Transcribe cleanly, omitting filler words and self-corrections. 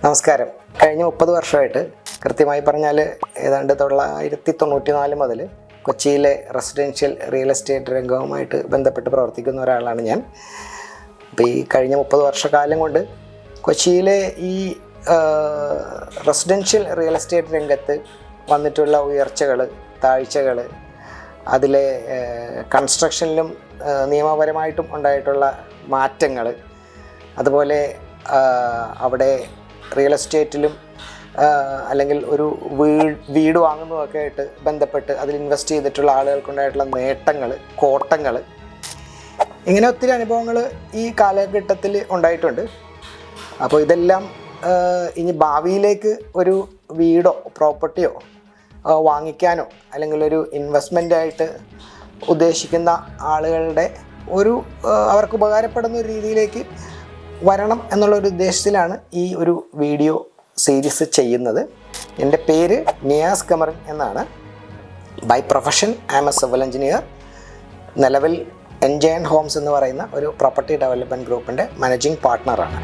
നമസ്കാരം. കഴിഞ്ഞ 30 വർഷമായിട്ട് കൃത്യമായി പറഞ്ഞാൽ ഏതാണ്ട് 1994 മുതൽ കൊച്ചിയിലെ റെസിഡൻഷ്യൽ റിയൽ എസ്റ്റേറ്റ് രംഗവുമായിട്ട് ബന്ധപ്പെട്ട് പ്രവർത്തിക്കുന്ന ഒരാളാണ് ഞാൻ. അപ്പോൾ ഈ കഴിഞ്ഞ 30 വർഷക്കാലം കൊണ്ട് കൊച്ചിയിലെ ഈ റെസിഡൻഷ്യൽ റിയൽ എസ്റ്റേറ്റ് രംഗത്ത് വന്നിട്ടുള്ള ഉയർച്ചകൾ, താഴ്ചകൾ, അതിലെ കൺസ്ട്രക്ഷനിലും നിയമപരമായിട്ടും ഉണ്ടായിട്ടുള്ള മാറ്റങ്ങൾ, അതുപോലെ അവിടെ റിയൽ എസ്റ്റേറ്റിലും അല്ലെങ്കിൽ ഒരു വീട് വാങ്ങുന്നതൊക്കെ ആയിട്ട് ബന്ധപ്പെട്ട് അതിൽ ഇൻവെസ്റ്റ് ചെയ്തിട്ടുള്ള ആളുകൾക്കുണ്ടായിട്ടുള്ള നേട്ടങ്ങൾ, കോട്ടങ്ങൾ, ഇങ്ങനെ ഒത്തിരി അനുഭവങ്ങൾ ഈ കാലഘട്ടത്തിൽ ഉണ്ടായിട്ടുണ്ട്. അപ്പോൾ ഇതെല്ലാം ഇനി ഭാവിയിലേക്ക് ഒരു വീടോ പ്രോപ്പർട്ടിയോ വാങ്ങിക്കാനോ അല്ലെങ്കിൽ ഒരു ഇൻവെസ്റ്റ്മെൻ്റായിട്ട് ഉദ്ദേശിക്കുന്ന ആളുകളുടെ അവർക്ക് ഉപകാരപ്പെടുന്ന ഒരു രീതിയിലേക്ക് വരണം എന്നുള്ളൊരു ഉദ്ദേശത്തിലാണ് ഈ ഒരു വീഡിയോ സീരീസ് ചെയ്യുന്നത്. എൻ്റെ പേര് നിയാസ് കമറിൻ എന്നാണ്. By profession I am a civil engineer. നിലവിൽ എൻജോയൻ ഹോംസ് എന്ന് പറയുന്ന ഒരു പ്രോപ്പർട്ടി ഡെവലപ്മെൻറ്റ് ഗ്രൂപ്പിൻ്റെ മാനേജിംഗ് പാർട്ട്ണറാണ്.